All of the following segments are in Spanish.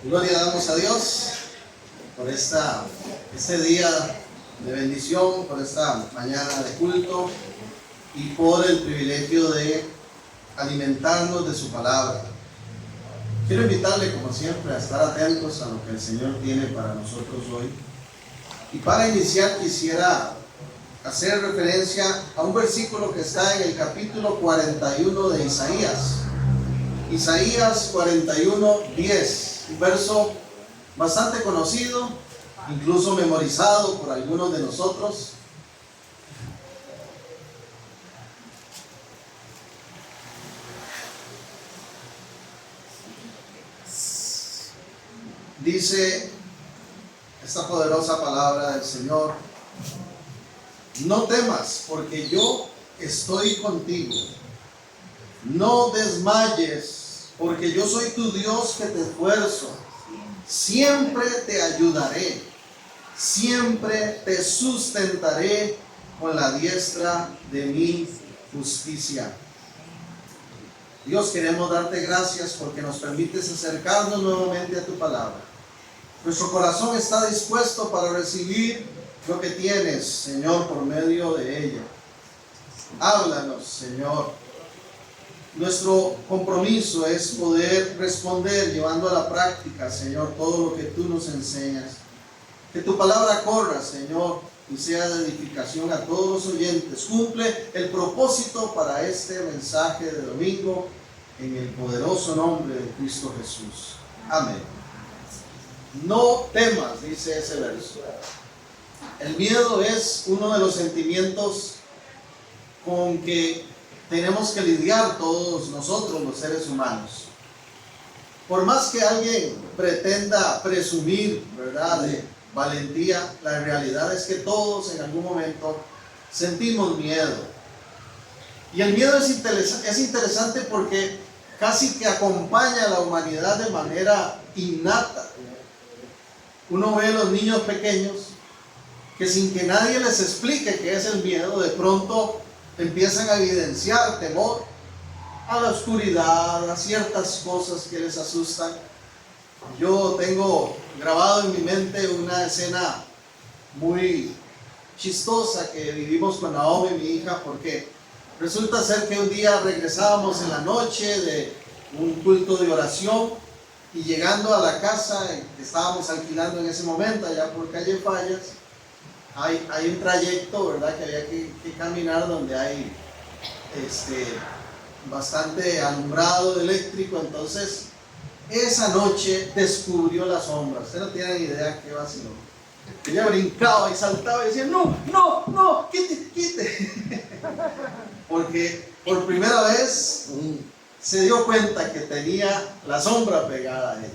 Gloria damos a Dios por este día de bendición, por esta mañana de culto y por el privilegio de alimentarnos de su palabra. Quiero invitarle, como siempre, a estar atentos a lo que el Señor tiene para nosotros hoy. Y para iniciar quisiera hacer referencia a un versículo que está en el capítulo 41 de Isaías. Isaías 41:10, un verso bastante conocido, incluso memorizado por algunos de nosotros. Dice esta poderosa palabra del Señor: no temas, porque yo estoy contigo. No desmayes, porque yo soy tu Dios que te esfuerzo. Siempre te ayudaré, siempre te sustentaré con la diestra de mi justicia. Dios, queremos darte gracias porque nos permites acercarnos nuevamente a tu palabra. Nuestro corazón está dispuesto para recibir lo que tienes, Señor, por medio de ella. Háblanos, Señor. Nuestro compromiso es poder responder llevando a la práctica, Señor, todo lo que tú nos enseñas. Que tu palabra corra, Señor, y sea de edificación a todos los oyentes. Cumple el propósito para este mensaje de domingo en el poderoso nombre de Cristo Jesús. Amén. No temas, dice ese verso. El miedo es uno de los sentimientos con que tenemos que lidiar todos nosotros, los seres humanos. Por más que alguien pretenda presumir, ¿verdad?, de valentía, la realidad es que todos en algún momento sentimos miedo. Y el miedo es interesante porque casi que acompaña a la humanidad de manera innata. Uno ve a los niños pequeños que sin que nadie les explique qué es el miedo, de pronto empiezan a evidenciar temor a la oscuridad, a ciertas cosas que les asustan. Yo tengo grabado en mi mente una escena muy chistosa que vivimos con Naomi, mi hija, porque resulta ser que un día regresábamos en la noche de un culto de oración y llegando a la casa que estábamos alquilando en ese momento, allá por calle Fallas, hay un trayecto, ¿verdad?, que había que caminar donde hay bastante alumbrado eléctrico. Entonces esa noche descubrió la sombra. Usted no tiene ni idea qué vaciló. Ella brincaba y saltaba y decía: no, quite. Porque por primera vez se dio cuenta que tenía la sombra pegada a ella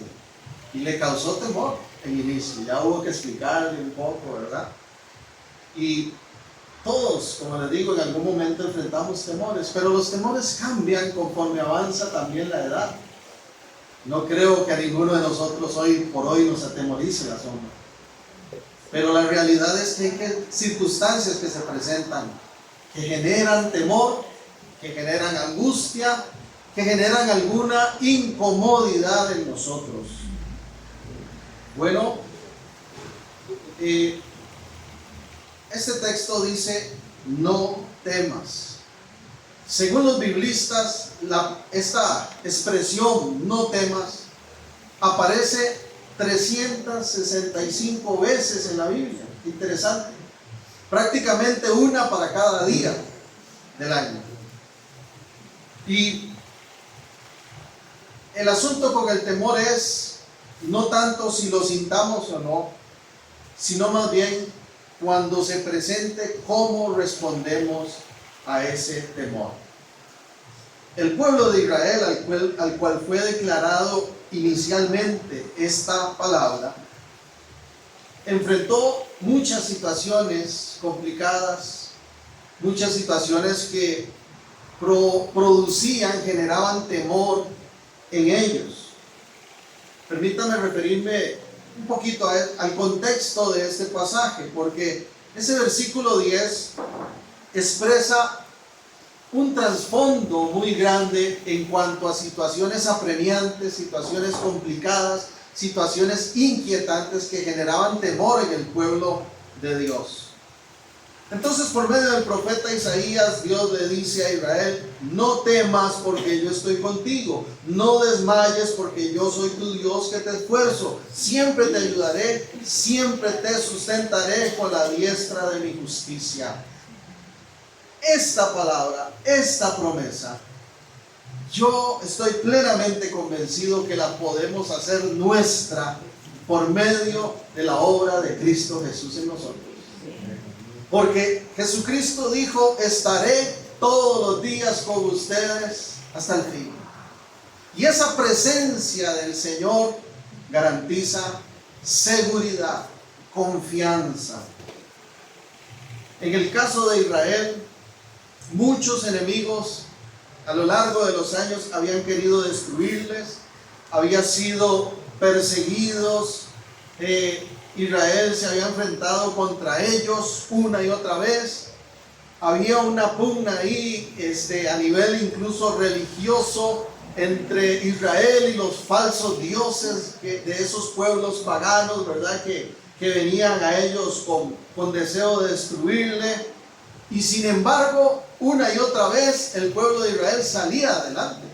y le causó temor en inicio. Ya hubo que explicarle un poco, ¿verdad? Y todos, como les digo, en algún momento enfrentamos temores, pero los temores cambian conforme avanza también la edad. No creo que a ninguno de nosotros hoy por hoy nos atemorice la sombra. Pero la realidad es que hay circunstancias que se presentan que generan temor, que generan angustia, que generan alguna incomodidad en nosotros. Bueno, este texto dice: no temas. Según los biblistas, esta expresión "no temas" aparece 365 veces en la Biblia. Interesante. Prácticamente una para cada día del año. Y el asunto con el temor es no tanto si lo sintamos o no, sino más bien cuando se presente, cómo respondemos a ese temor. El pueblo de Israel, al cual fue declarado inicialmente esta palabra, enfrentó muchas situaciones complicadas, muchas situaciones que generaban temor en ellos. Permítame referirme un poquito al contexto de este pasaje, porque ese versículo 10 expresa un trasfondo muy grande en cuanto a situaciones apremiantes, situaciones complicadas, situaciones inquietantes que generaban temor en el pueblo de Dios. Entonces, por medio del profeta Isaías, Dios le dice a Israel: no temas porque yo estoy contigo, no desmayes porque yo soy tu Dios que te esfuerzo, siempre te ayudaré, siempre te sustentaré con la diestra de mi justicia. Esta palabra, esta promesa, yo estoy plenamente convencido que la podemos hacer nuestra por medio de la obra de Cristo Jesús en nosotros. Porque Jesucristo dijo: estaré todos los días con ustedes hasta el fin. Y esa presencia del Señor garantiza seguridad, confianza. En el caso de Israel, muchos enemigos a lo largo de los años habían querido destruirles, habían sido perseguidos. Israel se había enfrentado contra ellos una y otra vez. Había una pugna ahí a nivel incluso religioso entre Israel y los falsos dioses de esos pueblos paganos, ¿verdad? Que venían a ellos con deseo de destruirle. Y sin embargo, una y otra vez el pueblo de Israel salía adelante.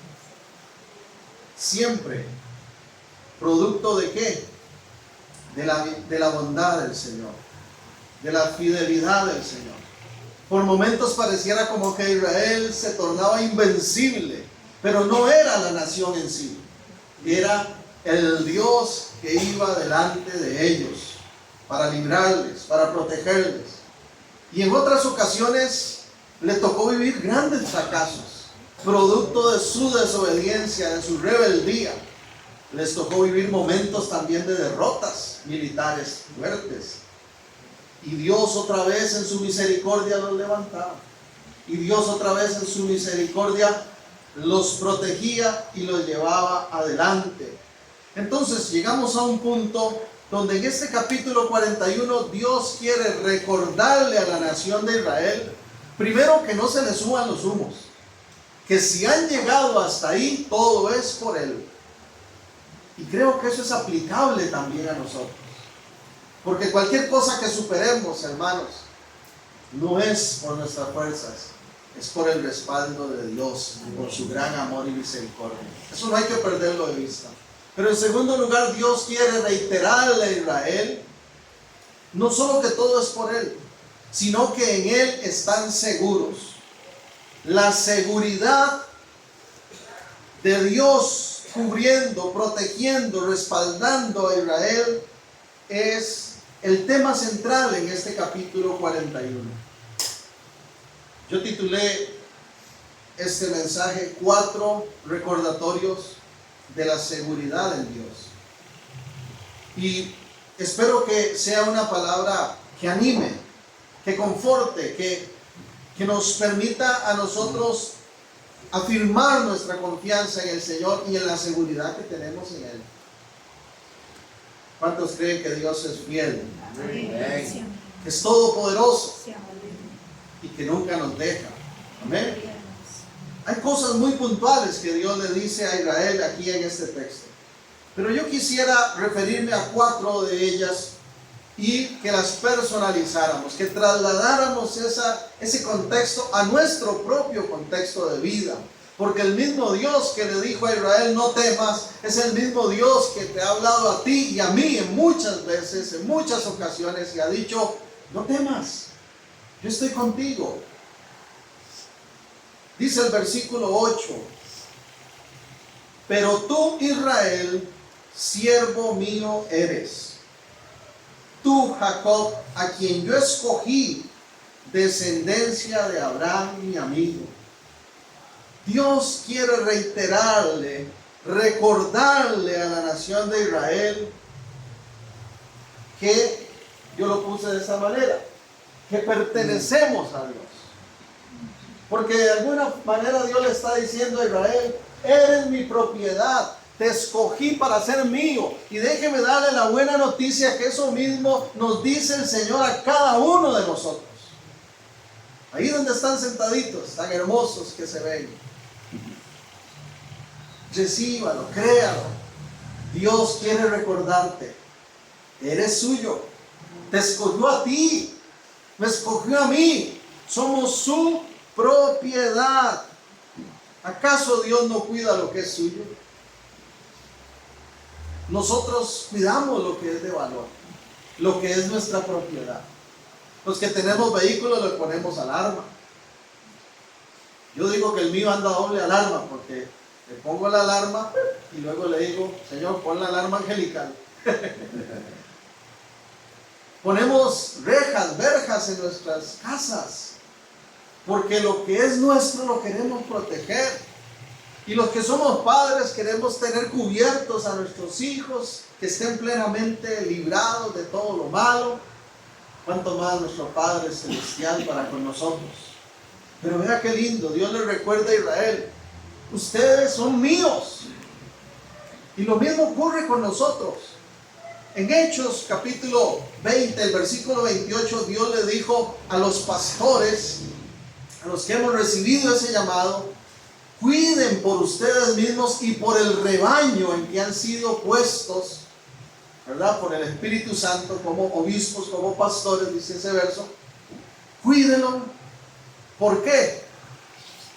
Siempre. ¿Producto de qué? De la bondad del Señor, de la fidelidad del Señor. Por momentos pareciera como que Israel se tornaba invencible, pero no era la nación en sí, era el Dios que iba delante de ellos para librarles, para protegerles. Y en otras ocasiones le tocó vivir grandes fracasos, producto de su desobediencia, de su rebeldía. Les tocó vivir momentos también de derrotas militares fuertes. Y Dios otra vez en su misericordia los levantaba. Y Dios otra vez en su misericordia los protegía y los llevaba adelante. Entonces llegamos a un punto donde en este capítulo 41 Dios quiere recordarle a la nación de Israel, primero, que no se le suban los humos, que si han llegado hasta ahí, todo es por Él. Y creo que eso es aplicable también a nosotros. Porque cualquier cosa que superemos, hermanos, no es por nuestras fuerzas, es por el respaldo de Dios, por su gran amor y misericordia. Eso no hay que perderlo de vista. Pero en segundo lugar, Dios quiere reiterarle a Israel, no solo que todo es por Él, sino que en Él están seguros. La seguridad de Dios cubriendo, protegiendo, respaldando a Israel es el tema central en este capítulo 41. Yo titulé este mensaje 4 recordatorios de la seguridad en Dios. Y espero que sea una palabra que anime, que conforte, que nos permita a nosotros afirmar nuestra confianza en el Señor y en la seguridad que tenemos en Él. ¿Cuántos creen que Dios es fiel? Amén. Que es todopoderoso y que nunca nos deja. Amén. Hay cosas muy puntuales que Dios le dice a Israel aquí en este texto, pero yo quisiera referirme a 4 de ellas y que las personalizáramos, que trasladáramos ese contexto a nuestro propio contexto de vida. Porque el mismo Dios que le dijo a Israel: no temas, es el mismo Dios que te ha hablado a ti y a mí en muchas veces, en muchas ocasiones, y ha dicho: no temas, yo estoy contigo. Dice el versículo 8: pero tú, Israel, siervo mío eres. Tú, Jacob, a quien yo escogí, descendencia de Abraham, mi amigo. Dios quiere reiterarle, recordarle a la nación de Israel que, yo lo puse de esa manera, que pertenecemos a Dios. Porque de alguna manera Dios le está diciendo a Israel: eres mi propiedad, te escogí para ser mío. Y déjeme darle la buena noticia, que eso mismo nos dice el Señor a cada uno de nosotros. Ahí donde están sentaditos, tan hermosos que se ven, recíbalo, créalo. Dios quiere recordarte, eres suyo, te escogió a ti, me escogió a mí, somos su propiedad. ¿Acaso Dios no cuida lo que es suyo? Nosotros cuidamos lo que es de valor, lo que es nuestra propiedad. Los que tenemos vehículos le ponemos alarma. Yo digo que el mío anda doble alarma porque le pongo la alarma y luego le digo, Señor, pon la alarma angelical. Ponemos rejas, verjas en nuestras casas, porque lo que es nuestro lo queremos proteger. Y los que somos padres queremos tener cubiertos a nuestros hijos, que estén plenamente librados de todo lo malo. Cuanto más nuestro Padre Celestial para con nosotros. Pero vea qué lindo, Dios le recuerda a Israel, ustedes son míos. Y lo mismo ocurre con nosotros. En Hechos capítulo 20, el versículo 28, Dios le dijo a los pastores, a los que hemos recibido ese llamado, cuiden por ustedes mismos y por el rebaño en que han sido puestos, ¿verdad? Por el Espíritu Santo, como obispos, como pastores, dice ese verso. Cuídenlo. ¿Por qué?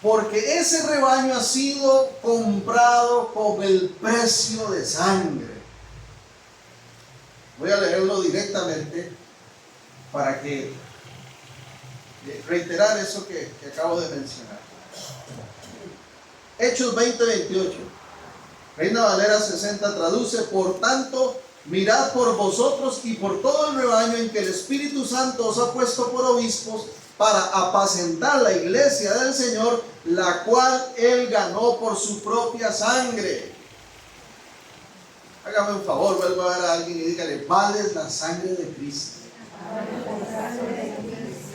Porque ese rebaño ha sido comprado con el precio de sangre. Voy a leerlo directamente para que reiterar eso que acabo de mencionar. Hechos 20:28. Reina Valera 60 traduce: por tanto, mirad por vosotros y por todo el rebaño en que el Espíritu Santo os ha puesto por obispos para apacentar la iglesia del Señor, la cual Él ganó por su propia sangre. Hágame un favor, vuelva a ver a alguien y dígale, vales la sangre de Cristo.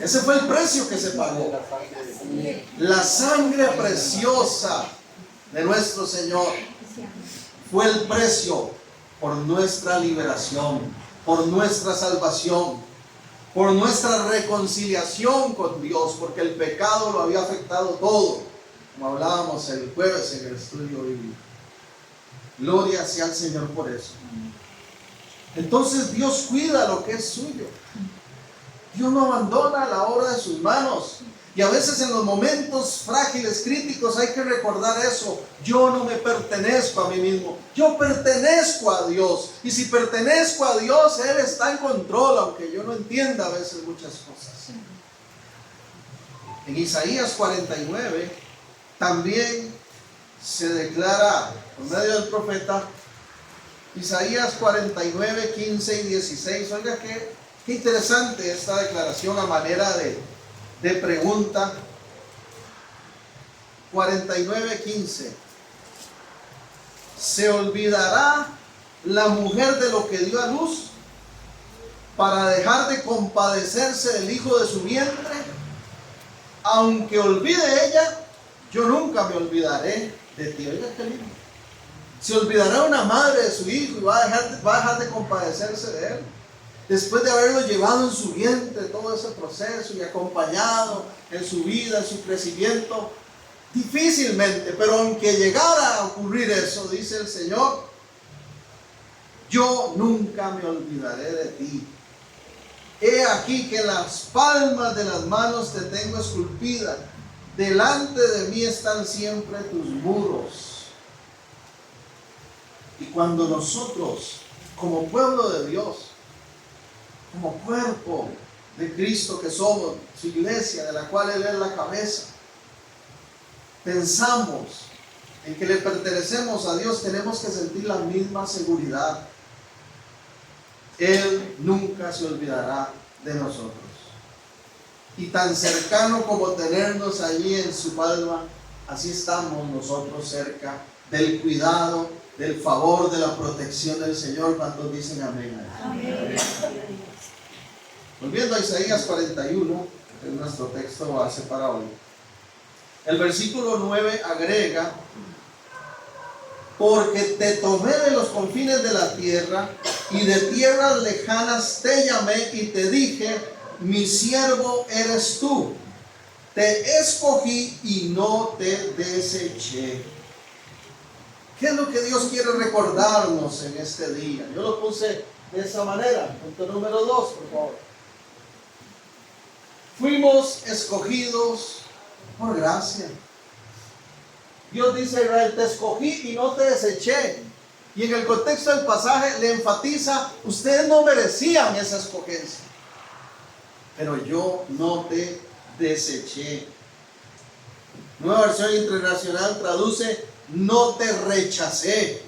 Ese fue el precio que se pagó. La sangre preciosa de nuestro Señor fue el precio por nuestra liberación, por nuestra salvación, por nuestra reconciliación con Dios, porque el pecado lo había afectado todo, como hablábamos el jueves en el estudio bíblico. Gloria sea al Señor por eso. Entonces Dios cuida lo que es suyo. Dios no abandona la obra de sus manos. Y a veces en los momentos frágiles, críticos, hay que recordar eso. Yo no me pertenezco a mí mismo. Yo pertenezco a Dios. Y si pertenezco a Dios, Él está en control, aunque yo no entienda a veces muchas cosas. En Isaías 49 también se declara, por medio del profeta, Isaías 49, 15 y 16. Oiga, qué interesante esta declaración a manera de pregunta. 49:15. ¿Se olvidará la mujer de lo que dio a luz para dejar de compadecerse del hijo de su vientre? Aunque olvide ella, yo nunca me olvidaré de ti. Oiga, qué lindo. Se olvidará una madre de su hijo y va a dejar de compadecerse de él. Después de haberlo llevado en su vientre todo ese proceso y acompañado en su vida, en su crecimiento, difícilmente, pero aunque llegara a ocurrir eso, dice el Señor, yo nunca me olvidaré de ti. He aquí que en las palmas de las manos te tengo esculpida, delante de mí están siempre tus muros. Y cuando nosotros, como pueblo de Dios, como cuerpo de Cristo que somos, su iglesia, de la cual Él es la cabeza, pensamos en que le pertenecemos a Dios, tenemos que sentir la misma seguridad. Él nunca se olvidará de nosotros. Y tan cercano como tenernos allí en su palma, así estamos nosotros cerca del cuidado, del favor, de la protección del Señor. ¿Cuántos dicen amén? Amén. Volviendo a Isaías 41, que es nuestro texto base para hoy. El versículo 9 agrega: porque te tomé de los confines de la tierra y de tierras lejanas te llamé y te dije, mi siervo eres tú. Te escogí y no te deseché. ¿Qué es lo que Dios quiere recordarnos en este día? Yo lo puse de esa manera. Punto número 2, por favor. Fuimos escogidos por gracia. Dios dice a Israel, te escogí y no te deseché. Y en el contexto del pasaje le enfatiza, ustedes no merecían esa escogencia, pero yo no te deseché. Nueva Versión Internacional traduce, no te rechacé.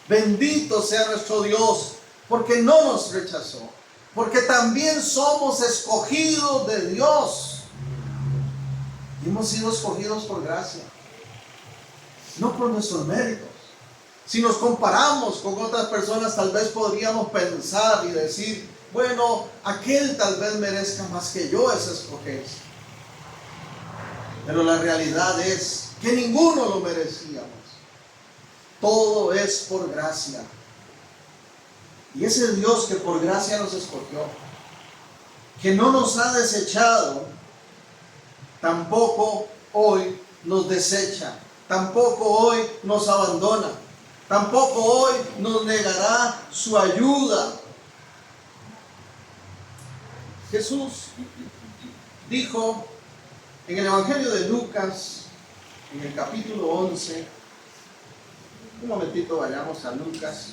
Bendito sea nuestro Dios, porque no nos rechazó, porque también somos escogidos de Dios. Y hemos sido escogidos por gracia, no por nuestros méritos. Si nos comparamos con otras personas, tal vez podríamos pensar y decir, bueno, aquel tal vez merezca más que yo esa escogencia. Pero la realidad es que ninguno lo merecíamos. Todo es por gracia. Y ese Dios que por gracia nos escogió, que no nos ha desechado, tampoco hoy nos desecha, tampoco hoy nos abandona, tampoco hoy nos negará su ayuda. Jesús dijo en el Evangelio de Lucas, en el capítulo 11, un momentito vayamos a Lucas.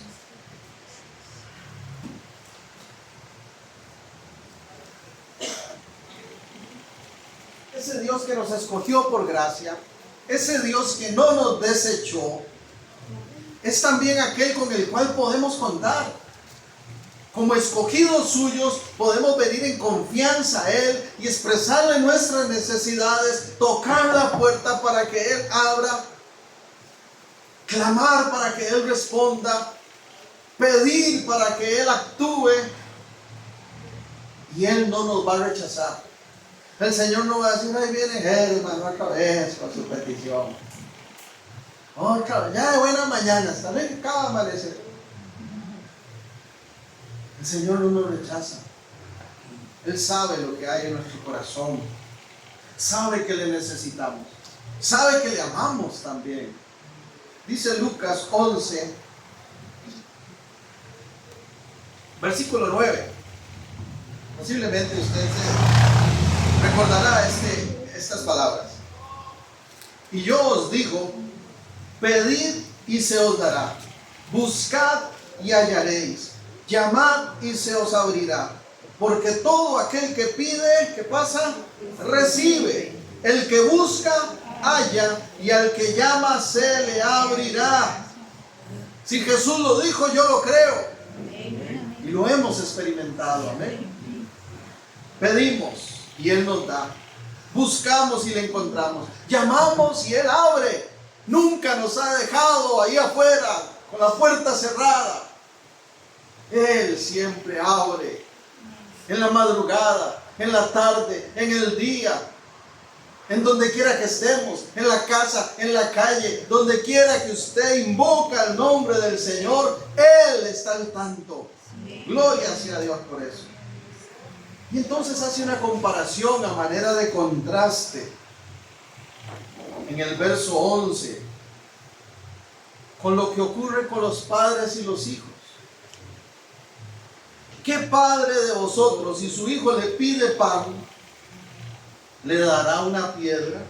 Ese Dios que nos escogió por gracia, ese Dios que no nos desechó, es también aquel con el cual podemos contar. Como escogidos suyos, podemos venir en confianza a Él y expresarle nuestras necesidades, tocar la puerta para que Él abra, clamar para que Él responda, pedir para que Él actúe, y Él no nos va a rechazar. El Señor no va a decir, ahí viene hermano otra vez con su petición. Otra vez, ya de buenas mañanas, también acaba de amanecer. El Señor no nos rechaza. Él sabe lo que hay en nuestro corazón. Sabe que le necesitamos. Sabe que le amamos también. Dice Lucas 11, versículo 9. Posiblemente usted recordará estas palabras. Y yo os digo, pedid y se os dará. Buscad y hallaréis. Llamad y se os abrirá. Porque todo aquel que pide, ¿qué pasa? Recibe. El que busca, halla. Y al que llama, se le abrirá. Si Jesús lo dijo, yo lo creo. Y lo hemos experimentado. Amén. Pedimos y Él nos da. Buscamos y le encontramos. Llamamos y Él abre. Nunca nos ha dejado ahí afuera con la puerta cerrada. Él siempre abre. En la madrugada, en la tarde, en el día, en donde quiera que estemos, en la casa, en la calle, donde quiera que usted invoca el nombre del Señor, Él está al tanto. Gloria sea a Dios por eso. Y entonces hace una comparación a manera de contraste en el verso 11 con lo que ocurre con los padres y los hijos. ¿Qué padre de vosotros, si su hijo le pide pan, le dará una piedra?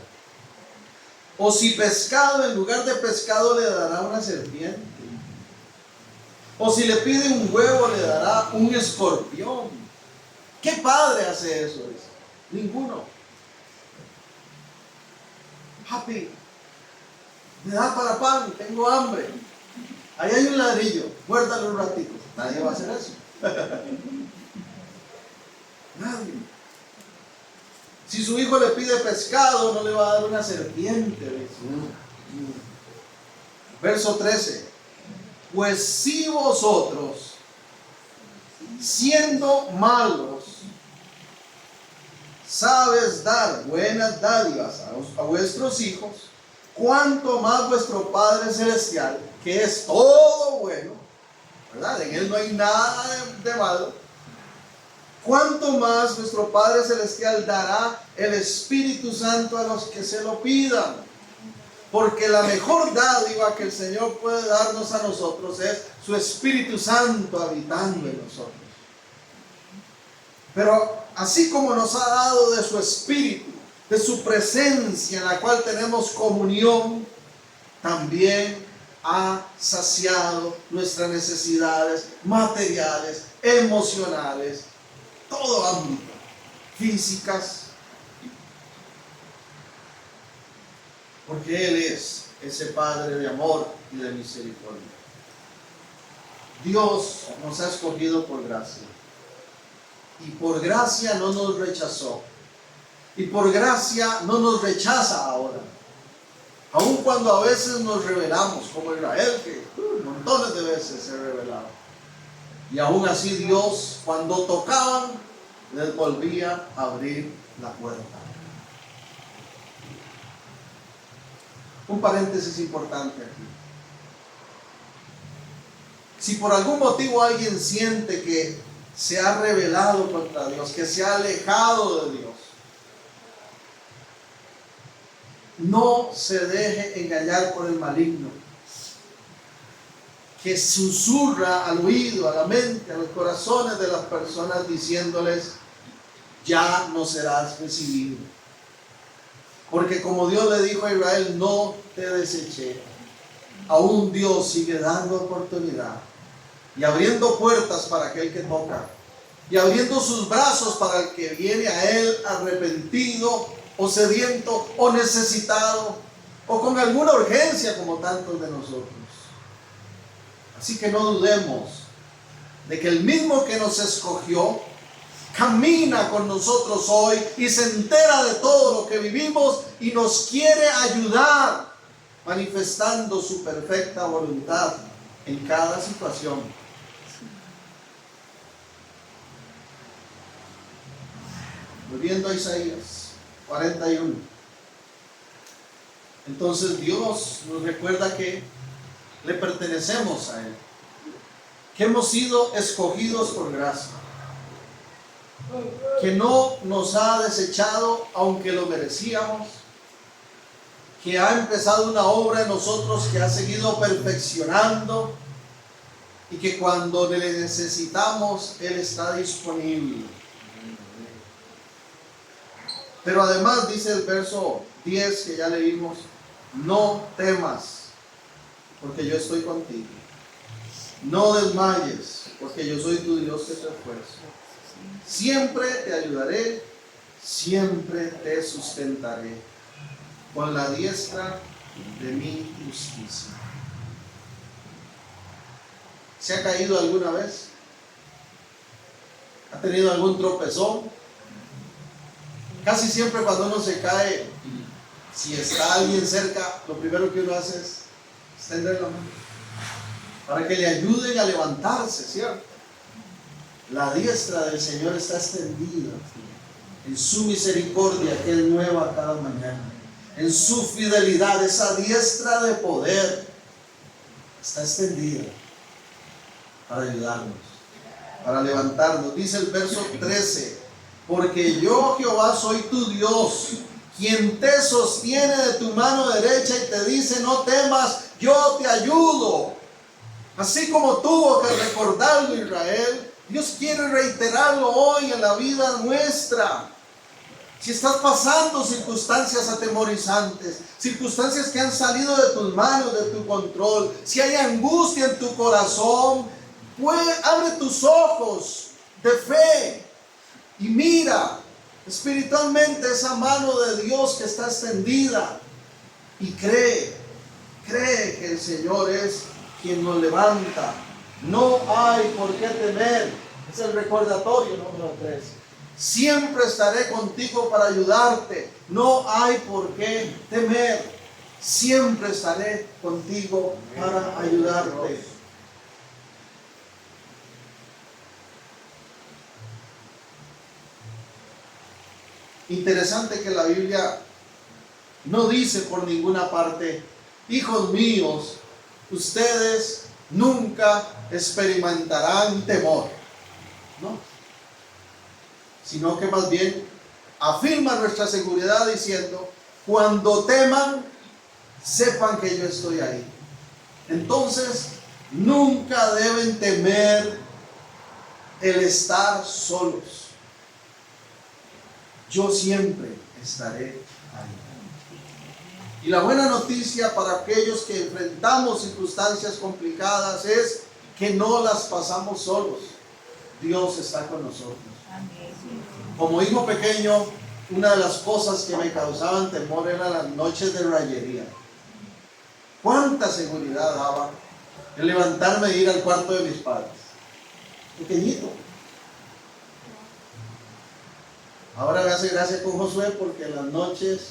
¿O si pescado en lugar de pescado le dará una serpiente? ¿O si le pide un huevo le dará un escorpión? ¿Qué padre hace eso? Ninguno. Papi, me da para pan, tengo hambre. Ahí hay un ladrillo, guárdalo un ratito. Nadie va a hacer eso. Nadie. Si su hijo le pide pescado, no le va a dar una serpiente. Verso 13. Pues si vosotros, siendo malos, sabes dar buenas dádivas a vuestros hijos, cuánto más vuestro Padre Celestial, que es todo bueno, ¿verdad? En Él no hay nada de malo. ¿Cuánto más nuestro Padre Celestial dará el Espíritu Santo a los que se lo pidan? Porque la mejor dádiva que el Señor puede darnos a nosotros es su Espíritu Santo habitando en nosotros. Pero así como nos ha dado de su Espíritu, de su presencia en la cual tenemos comunión, también ha saciado nuestras necesidades materiales, emocionales, todo ámbito, físicas, porque Él es ese Padre de amor y de misericordia. Dios nos ha escogido por gracia, y por gracia no nos rechazó, y por gracia no nos rechaza ahora, aun cuando a veces nos rebelamos, como Israel, que montones de veces se rebelaba, y aún así Dios, cuando tocaban, les volvía a abrir la puerta. Un paréntesis importante aquí. Si por algún motivo alguien siente que se ha rebelado contra Dios, que se ha alejado de Dios, no se deje engañar por el maligno, que susurra al oído, a la mente, a los corazones de las personas diciéndoles: ya no serás recibido. Porque como Dios le dijo a Israel: no te deseché, aún Dios sigue dando oportunidad y abriendo puertas para aquel que toca, y abriendo sus brazos para el que viene a Él arrepentido o sediento o necesitado o con alguna urgencia, como tantos de nosotros. Así que no dudemos de que el mismo que nos escogió camina con nosotros hoy y se entera de todo lo que vivimos y nos quiere ayudar, manifestando su perfecta voluntad en cada situación. Volviendo a Isaías 41. Entonces Dios nos recuerda que le pertenecemos a Él, que hemos sido escogidos por gracia, que no nos ha desechado aunque lo merecíamos, que ha empezado una obra en nosotros que ha seguido perfeccionando, y que cuando le necesitamos Él está disponible. Pero además dice el verso 10 que ya leímos: no temas, porque yo estoy contigo. No desmayes, porque yo soy tu Dios que te esfuerzo. Siempre te ayudaré, siempre te sustentaré con la diestra de mi justicia. ¿Se ha caído alguna vez? ¿Ha tenido algún tropezón? Casi siempre cuando uno se cae, si está alguien cerca, lo primero que uno hace es extender la mano para que le ayuden a levantarse, ¿cierto? La diestra del Señor está extendida en su misericordia, que es nueva cada mañana, en su fidelidad. Esa diestra de poder está extendida para ayudarnos, para levantarnos. Dice el verso 13: porque yo, Jehová, soy tu Dios, quien te sostiene de tu mano derecha y te dice: no temas, yo te ayudo. Así como tuvo que recordarlo Israel, Dios quiere reiterarlo hoy en la vida nuestra. Si estás pasando circunstancias atemorizantes, circunstancias que han salido de tus manos, de tu control, si hay angustia en tu corazón, abre tus ojos de fe y mira espiritualmente esa mano de Dios que está extendida, y cree que el Señor es quien nos levanta. No hay por qué temer. Es el recordatorio número 3. Siempre estaré contigo para ayudarte. No hay por qué temer. Siempre estaré contigo para ayudarte. Interesante que la Biblia no dice por ninguna parte: hijos míos, ustedes nunca experimentarán temor. No, sino que más bien afirma nuestra seguridad diciendo: cuando teman, sepan que yo estoy ahí. Entonces, nunca deben temer el estar solos. Yo siempre estaré ahí. Y la buena noticia para aquellos que enfrentamos circunstancias complicadas es que no las pasamos solos. Dios está con nosotros. Como hijo pequeño, una de las cosas que me causaban temor eran las noches de rayería. ¿Cuánta seguridad daba el levantarme e ir al cuarto de mis padres? Pequeñito. Ahora me hace gracia con Josué porque en las noches,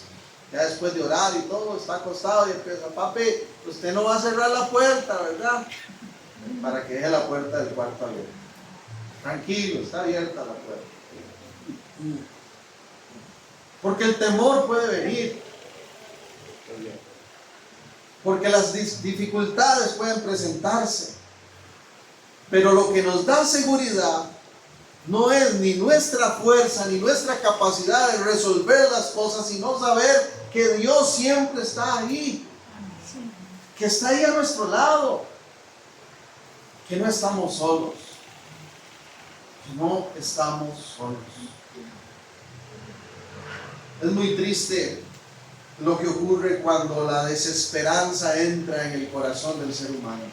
ya después de orar y todo, está acostado y empieza: papi, usted no va a cerrar la puerta, ¿verdad? Para que deje la puerta del cuarto abierta. Tranquilo, está abierta la puerta. Porque el temor puede venir. Porque las dificultades pueden presentarse. Pero lo que nos da seguridad no es ni nuestra fuerza ni nuestra capacidad de resolver las cosas, sino saber que Dios siempre está ahí. Que está ahí a nuestro lado. Que no estamos solos. Que no estamos solos. Es muy triste lo que ocurre cuando la desesperanza entra en el corazón del ser humano.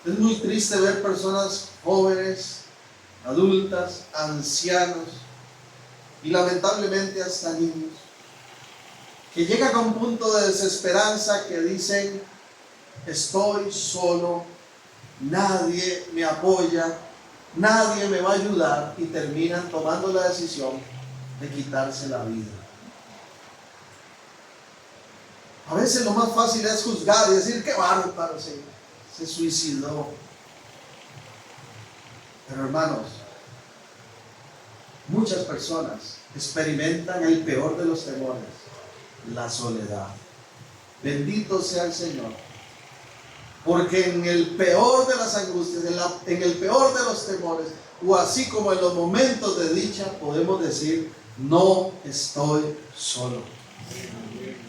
Es muy triste ver personas jóvenes, adultas, ancianos y lamentablemente hasta niños que llegan a un punto de desesperanza que dicen: estoy solo, nadie me apoya, nadie me va a ayudar, y terminan tomando la decisión de quitarse la vida. A veces lo más fácil es juzgar y decir: qué bárbaro, se suicidó. Pero hermanos, muchas personas experimentan el peor de los temores, la soledad. Bendito sea el Señor, porque en el peor de las angustias, en el peor de los temores, o así como en los momentos de dicha, podemos decir: no estoy solo.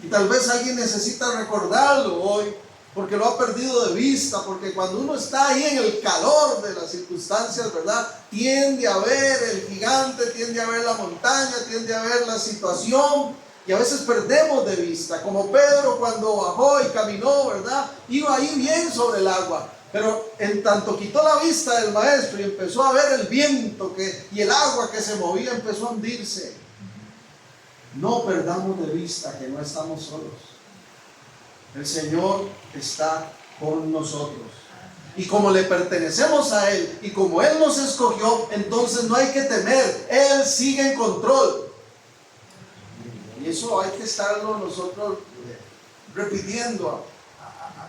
Y tal vez alguien necesita recordarlo hoy, porque lo ha perdido de vista, porque cuando uno está ahí en el calor de las circunstancias, ¿verdad?, tiende a ver el gigante, tiende a ver la montaña, tiende a ver la situación, y a veces perdemos de vista, como Pedro cuando bajó y caminó, ¿verdad?, iba ahí bien sobre el agua, pero en tanto quitó la vista del maestro y empezó a ver el viento y el agua que se movía, empezó a hundirse. No perdamos de vista que no estamos solos. El Señor está con nosotros. Y como le pertenecemos a Él, y como Él nos escogió, entonces no hay que temer. Él sigue en control. Y eso hay que estarlo nosotros repitiendo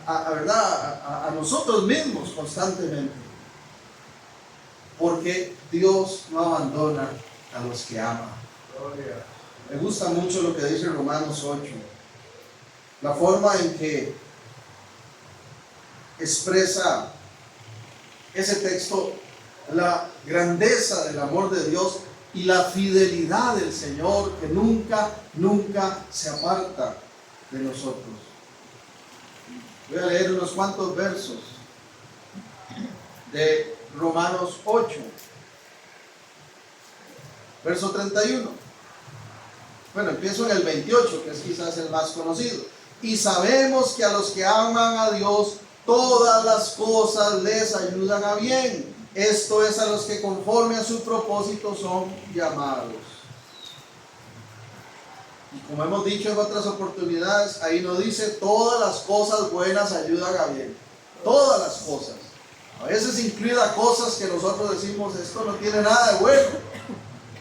a nosotros mismos constantemente. Porque Dios no abandona a los que ama. Me gusta mucho lo que dice Romanos 8. La forma en que expresa ese texto la grandeza del amor de Dios y la fidelidad del Señor, que nunca se aparta de nosotros. Voy a leer unos cuantos versos de Romanos 8, verso 31. Bueno, empiezo en el 28, que es quizás el más conocido. Y sabemos que a los que aman a Dios, todas las cosas les ayudan a bien. Esto es, a los que conforme a su propósito son llamados. Y como hemos dicho en otras oportunidades, ahí nos dice: todas las cosas buenas ayudan a bien. Todas las cosas. A veces incluida cosas que nosotros decimos: esto no tiene nada de bueno.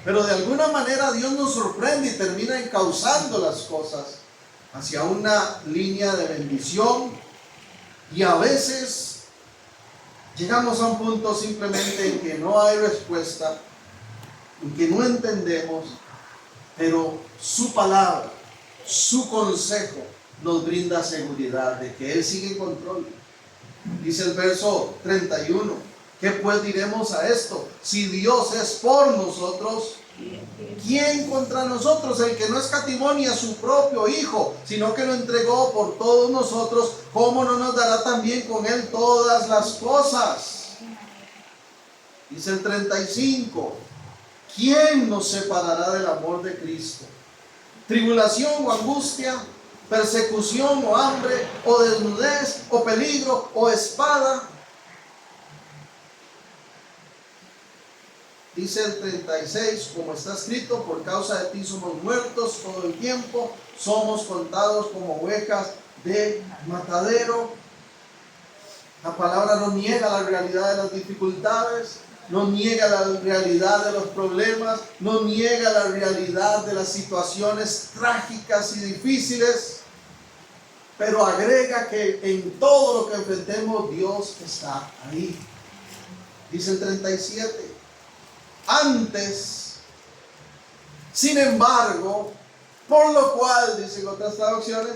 Pero de alguna manera Dios nos sorprende y termina encauzando las cosas hacia una línea de bendición. Y a veces llegamos a un punto simplemente en que no hay respuesta, en que no entendemos, pero su palabra, su consejo nos brinda seguridad de que Él sigue en control. Dice el verso 31: ¿qué pues diremos a esto? Si Dios es por nosotros, ¿Quién contra nosotros? El que no escatimó ni a su propio Hijo, sino que lo entregó por todos nosotros, ¿cómo no nos dará también con Él todas las cosas? Dice el 35, ¿quién nos separará del amor de Cristo? ¿Tribulación o angustia? ¿Persecución o hambre? ¿O desnudez? ¿O peligro? ¿O espada? Dice el 36, como está escrito, por causa de ti somos muertos todo el tiempo, somos contados como ovejas de matadero. La palabra no niega la realidad de las dificultades, no niega la realidad de los problemas, no niega la realidad de las situaciones trágicas y difíciles, pero agrega que en todo lo que enfrentemos Dios está ahí. Dice el 37. Antes, sin embargo, por lo cual, dicen otras traducciones,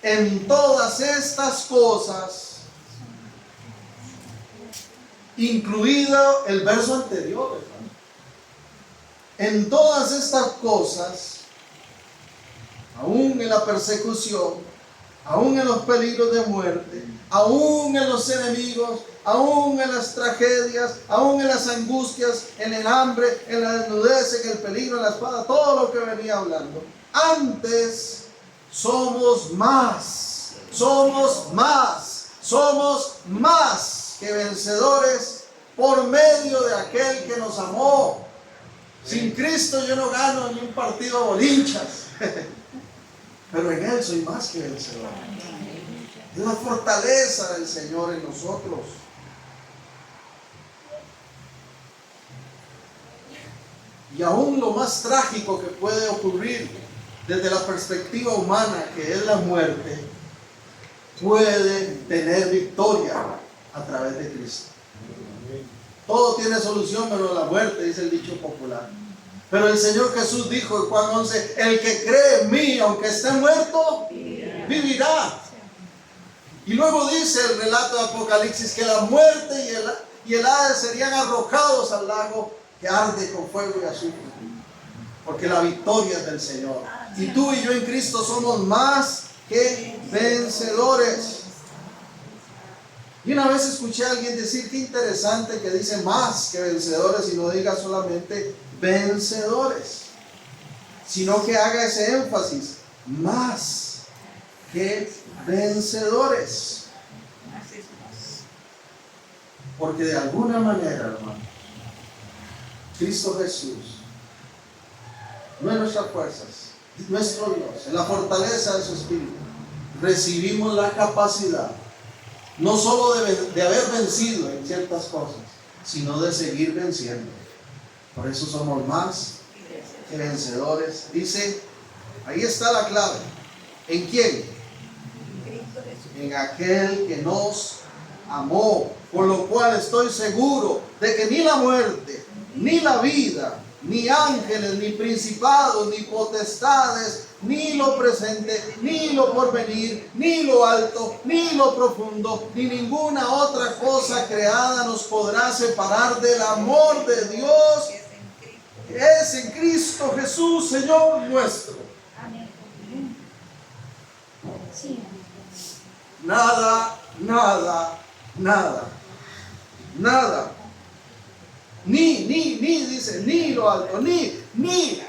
en todas estas cosas, incluido el verso anterior, hermano, en todas estas cosas, aún en la persecución, aún en los peligros de muerte, aún en los enemigos, aún en las tragedias, aún en las angustias, en el hambre, en la desnudez, en el peligro, en la espada, todo lo que venía hablando. Antes somos más que vencedores por medio de aquel que nos amó. Sin Cristo yo no gano ni un partido de bolinchas, pero en Él soy más que vencedor. Es la fortaleza del Señor en nosotros. Y aún lo más trágico que puede ocurrir desde la perspectiva humana, que es la muerte, puede tener victoria a través de Cristo. Todo tiene solución menos la muerte, dice el dicho popular. Pero el Señor Jesús dijo en Juan 11, el que cree en mí, aunque esté muerto, vivirá. Y luego dice el relato de Apocalipsis que la muerte y el Hades serían arrojados al lago que arde con fuego y azufre, porque la victoria es del Señor. Y tú y yo en Cristo somos más que vencedores. Y una vez escuché a alguien decir, qué interesante que dice más que vencedores y no diga solamente vencedores, sino que haga ese énfasis, más que vencedores. Porque de alguna manera, hermano, Cristo Jesús no es nuestras fuerzas, nuestro Dios, en la fortaleza de su Espíritu, recibimos la capacidad no solo de haber vencido en ciertas cosas, sino de seguir venciendo. Por eso somos más que vencedores. Dice, ahí está la clave. ¿En quién? En aquel que nos amó, por lo cual estoy seguro de que ni la muerte, ni la vida, ni ángeles, ni principados, ni potestades, ni lo presente, ni lo porvenir, ni lo alto, ni lo profundo, ni ninguna otra cosa creada nos podrá separar del amor de Dios que es en Cristo Jesús, Señor nuestro. Nada, nada, nada, nada. Dice, ni lo alto,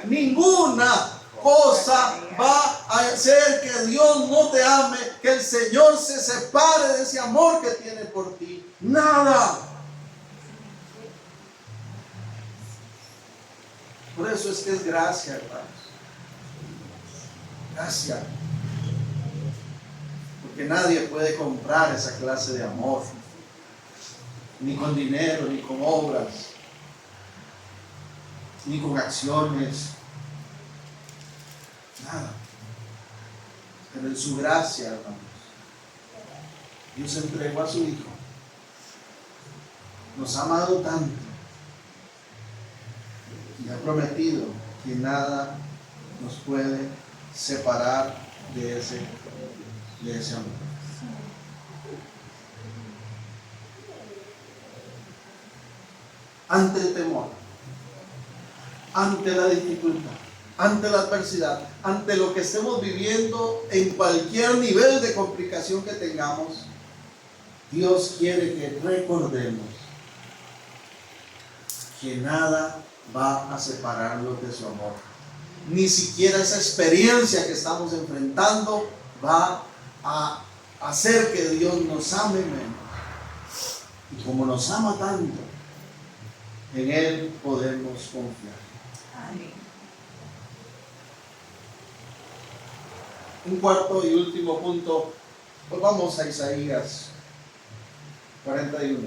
ninguna cosa va a hacer que Dios no te ame, que el Señor se separe de ese amor que tiene por ti. Nada. Por eso es que es gracia, hermanos. Gracia. Porque nadie puede comprar esa clase de amor. Ni con dinero, ni con obras, ni con acciones. Nada. Pero en su gracia, hermanos, Dios entregó a su Hijo. Nos ha amado tanto y ha prometido que nada nos puede separar de ese amor. Ante el temor, ante la dificultad, ante la adversidad, ante lo que estemos viviendo, en cualquier nivel de complicación que tengamos, Dios quiere que recordemos que nada va a separarnos de su amor. Ni siquiera esa experiencia que estamos enfrentando va a hacer que Dios nos ame menos. Y como nos ama tanto, en Él podemos confiar. Amén. Un cuarto y último punto, pues vamos a Isaías 41.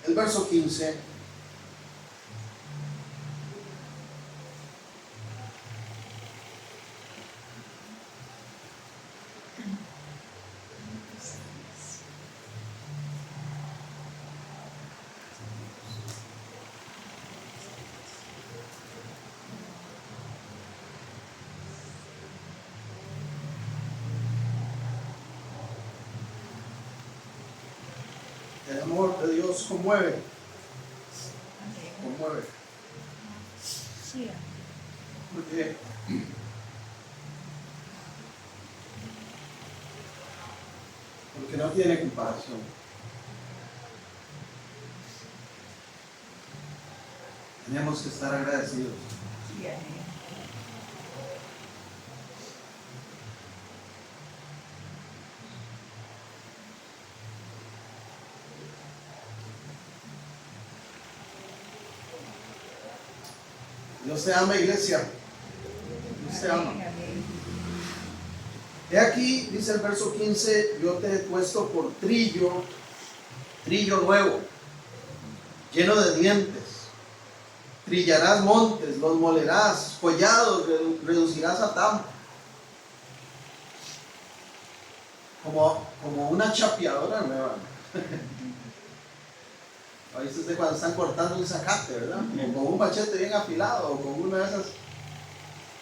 El verso 15. El amor de Dios conmueve. Conmueve. Sí. Porque no tiene comparación. Tenemos que estar agradecidos. Sí, amén. Dios te ama, iglesia. Dios te ama. Amén, amén. He aquí, dice el verso 15, yo te he puesto por trillo nuevo, lleno de dientes. Trillarás montes, los molerás, collados reducirás a tamo. Como una chapeadora nueva. A veces de cuando están cortando un zacate, ¿verdad? O con un machete bien afilado, o con una de esas,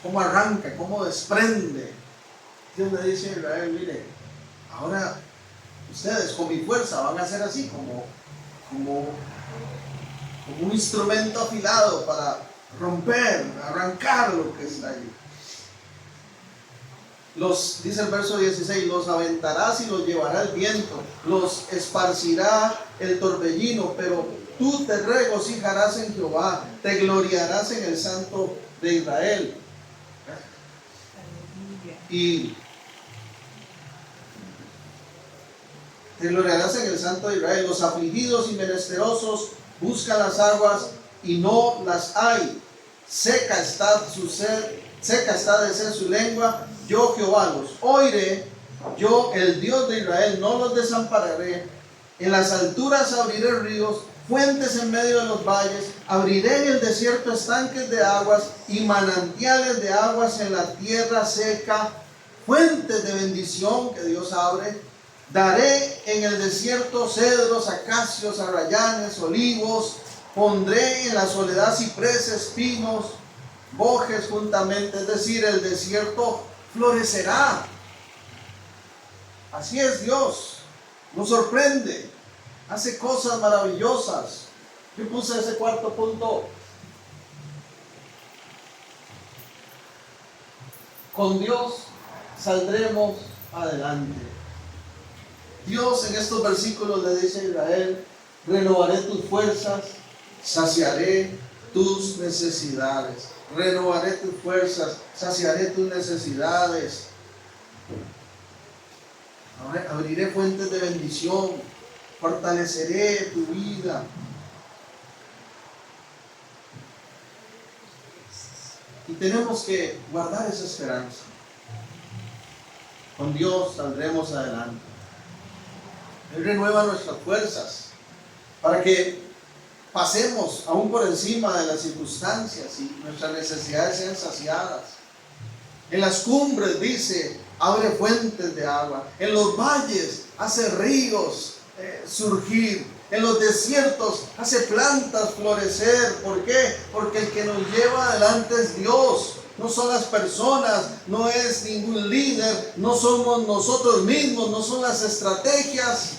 cómo arranca, cómo desprende. Dios le dice a Israel, mire, ahora ustedes con mi fuerza van a ser así, como un instrumento afilado para romper, arrancar lo que está ahí. Dice el verso 16, los aventarás y los llevará el viento, los esparcirá el torbellino, pero tú te regocijarás en Jehová, te gloriarás en el Santo de Israel. Aleluya. Y te gloriarás en el Santo de Israel. Los afligidos y menesterosos buscan las aguas y no las hay. Seca está su sed, seca está de sed su lengua. Yo Jehová los oiré, yo el Dios de Israel no los desampararé. En las alturas abriré ríos, fuentes en medio de los valles, abriré en el desierto estanques de aguas y manantiales de aguas en la tierra seca, fuentes de bendición que Dios abre. Daré en el desierto cedros, acacios, arrayanes, olivos. Pondré en la soledad cipreses, pinos, bojes juntamente. Es decir, el desierto florecerá. Así es Dios. Nos sorprende. Hace cosas maravillosas. Yo puse ese cuarto punto. Con Dios saldremos adelante. Dios en estos versículos le dice a Israel, renovaré tus fuerzas, saciaré tus necesidades. Renovaré tus fuerzas, saciaré tus necesidades. Abriré fuentes de bendición, fortaleceré tu vida. Y tenemos que guardar esa esperanza. Con Dios saldremos adelante. Él renueva nuestras fuerzas para que pasemos aún por encima de las circunstancias y nuestras necesidades sean saciadas. En las cumbres, dice, abre fuentes de agua. En los valles hace ríos surgir. En los desiertos hace plantas florecer. ¿Por qué? Porque el que nos lleva adelante es Dios. no son las personas, no es ningún líder, no somos nosotros mismos, no son las estrategias,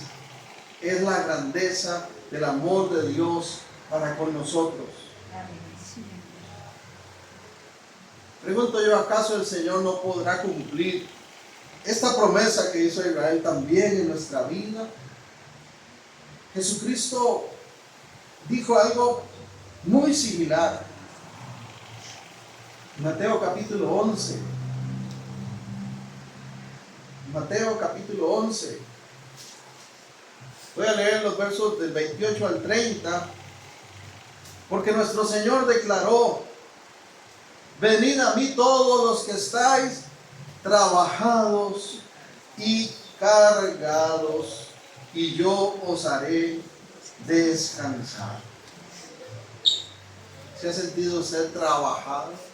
es la grandeza del amor de Dios para con nosotros. Pregunto yo, ¿acaso el Señor no podrá cumplir esta promesa que hizo Israel también en nuestra vida? Jesucristo dijo algo muy similar. Mateo capítulo 11. Mateo capítulo 11. Voy a leer los versos del 28 al 30. Porque nuestro Señor declaró: venid a mí todos los que estáis trabajados y cargados, y yo os haré descansar. ¿Se ha sentido usted trabajado?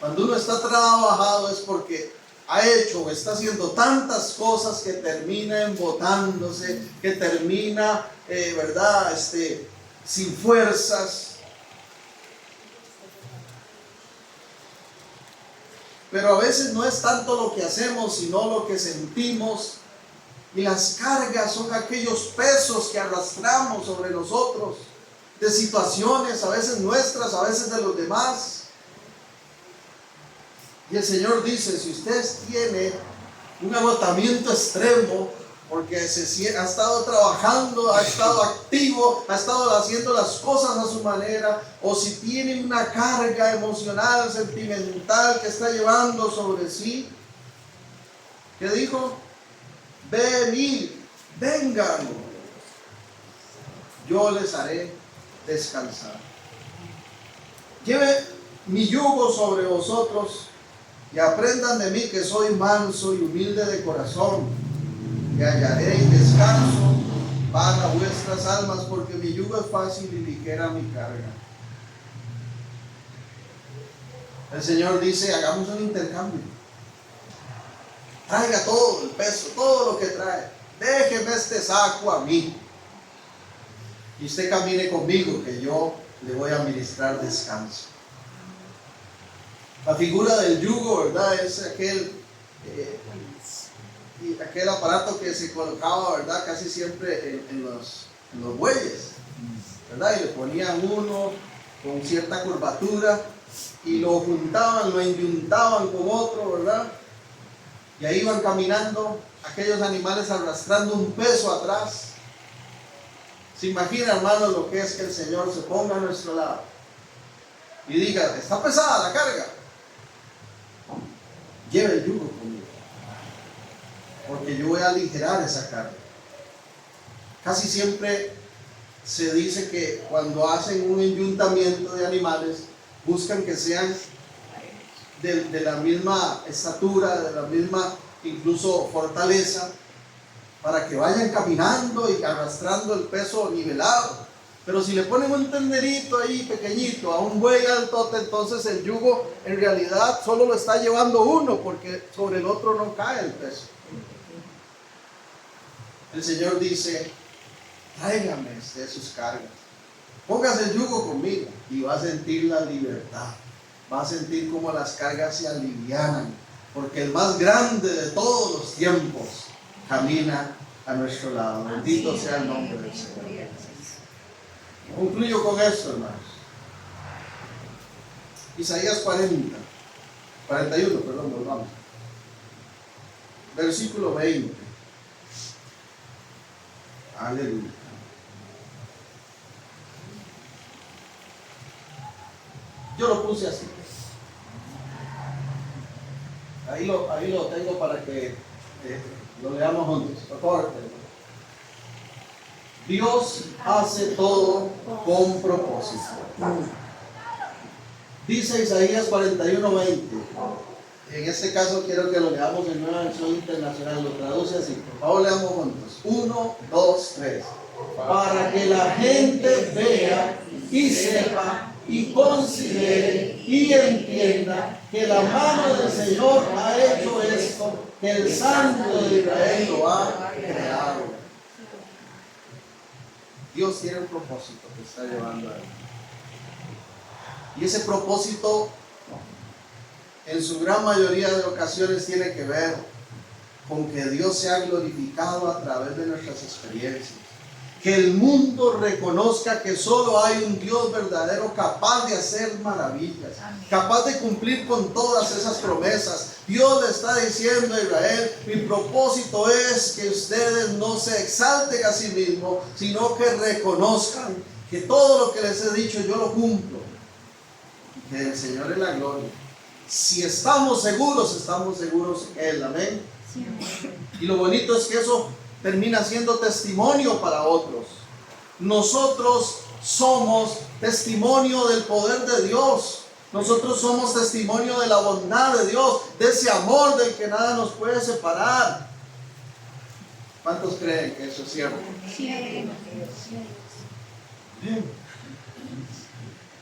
Cuando uno está trabajado es porque ha hecho o está haciendo tantas cosas que termina embotándose, que termina, sin fuerzas. Pero a veces no es tanto lo que hacemos, sino lo que sentimos. Y las cargas son aquellos pesos que arrastramos sobre nosotros, de situaciones, a veces nuestras, a veces de los demás. Y el Señor dice, si usted tiene un agotamiento extremo, porque ha estado trabajando, ha estado activo, ha estado haciendo las cosas a su manera, o si tiene una carga emocional, sentimental que está llevando sobre sí, ¿qué dijo? Venid, vengan, yo les haré descansar. Lleve mi yugo sobre vosotros y aprendan de mí, que soy manso y humilde de corazón, y hallaréis descanso para vuestras almas, porque mi yugo es fácil y ligera mi carga. El Señor dice, hagamos un intercambio. Traiga todo el peso, todo lo que trae. Déjeme este saco a mí. Y usted camine conmigo, que yo le voy a ministrar descanso. La figura del yugo, ¿verdad? Es aquel aparato que se colocaba, ¿verdad? Casi siempre en los bueyes, ¿verdad? Y le ponían uno con cierta curvatura y lo juntaban, lo enyuntaban con otro, ¿verdad? Y ahí iban caminando aquellos animales arrastrando un peso atrás. ¿Se imagina, hermanos, lo que es que el Señor se ponga a nuestro lado y diga, está pesada la carga? Lleve el yugo conmigo, porque yo voy a aligerar esa carga. Casi siempre se dice que cuando hacen un enyuntamiento de animales, buscan que sean de la misma estatura, de la misma incluso fortaleza, para que vayan caminando y arrastrando el peso nivelado. Pero si le ponen un tenderito ahí pequeñito a un buey altote, entonces el yugo en realidad solo lo está llevando uno, porque sobre el otro no cae el peso. El Señor dice, tráigame de sus cargas, póngase el yugo conmigo y va a sentir la libertad, va a sentir como las cargas se alivianan, porque el más grande de todos los tiempos camina a nuestro lado. Bendito sea el nombre del Señor. Concluyo con esto, hermanos. Isaías 41, volvamos. Versículo 20. Aleluya. Yo lo puse así. Ahí lo tengo para que lo leamos juntos. Por favor. Dios hace todo con propósito. Dice Isaías 41:20. En este caso quiero que lo leamos en Nueva Versión Internacional. Lo traduce así. Por favor, leamos juntos. 1, 2, 3. Para que la gente vea y sepa y considere y entienda que la mano del Señor ha hecho esto, que el Santo de Israel lo ha creado. Dios tiene un propósito que está llevando a él. Y ese propósito, en su gran mayoría de ocasiones, tiene que ver con que Dios sea glorificado a través de nuestras experiencias. Que el mundo reconozca que solo hay un Dios verdadero capaz de hacer maravillas, capaz de cumplir con todas esas promesas. Dios le está diciendo a Israel: mi propósito es que ustedes no se exalten a sí mismos, sino que reconozcan que todo lo que les he dicho yo lo cumplo. Que el Señor es la gloria. Si estamos seguros en Él. Amén. Y lo bonito es que eso termina siendo testimonio para otros. Nosotros somos testimonio del poder de Dios. Nosotros somos testimonio de la bondad de Dios, de ese amor del que nada nos puede separar. ¿Cuántos creen que eso es cierto? Bien.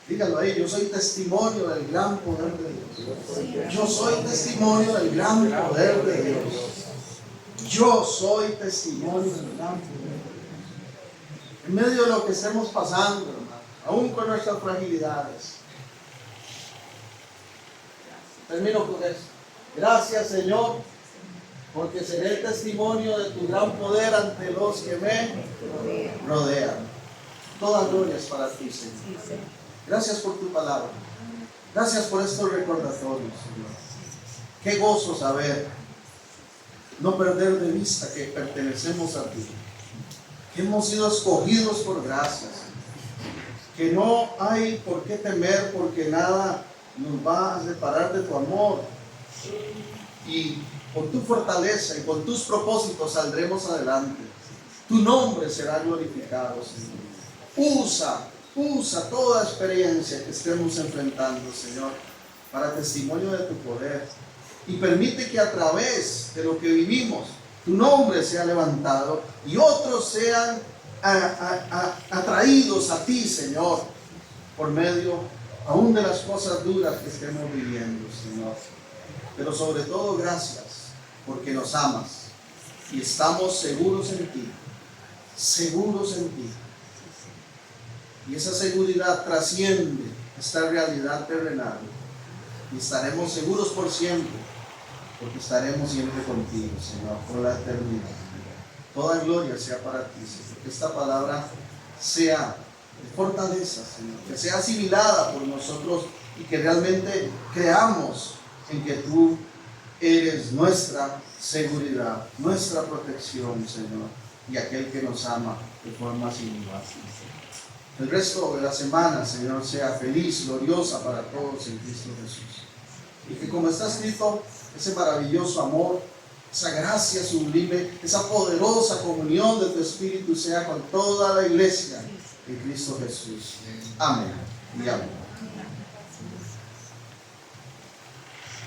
Dígalo ahí: yo soy testimonio del gran poder de Dios. Yo soy testimonio del gran poder de Dios. Yo soy testimonio del gran poder de Dios. En medio de lo que estemos pasando, hermano, aún con nuestras fragilidades. Termino con esto. Gracias, Señor, porque seré testimonio de tu gran poder ante los que me rodean. Toda gloria es para ti, Señor. Gracias por tu palabra. Gracias por estos recordatorios, Señor. Qué gozo saber, no perder de vista que pertenecemos a ti, que hemos sido escogidos por gracias, que no hay por qué temer, porque nada nos va a separar de tu amor, y con tu fortaleza y con tus propósitos saldremos adelante. Tu nombre será glorificado, Señor. Usa toda experiencia que estemos enfrentando, Señor, para testimonio de tu poder, y permite que a través de lo que vivimos tu nombre sea levantado y otros sean atraídos a ti, Señor, por medio aún de las cosas duras que estemos viviendo, Señor. Pero sobre todo, gracias porque nos amas y estamos seguros en ti, seguros en ti. Y esa seguridad trasciende esta realidad terrenal, y estaremos seguros por siempre, porque estaremos siempre contigo, Señor, por la eternidad. Toda gloria sea para ti, Señor. Que esta palabra sea de fortaleza, Señor, que sea asimilada por nosotros y que realmente creamos en que tú eres nuestra seguridad, nuestra protección, Señor, y aquel que nos ama de forma sin igual. El resto de la semana, Señor, sea feliz, gloriosa para todos en Cristo Jesús. Y que, como está escrito, ese maravilloso amor, esa gracia sublime, esa poderosa comunión de tu Espíritu sea con toda la iglesia en Cristo Jesús. Amén y amén.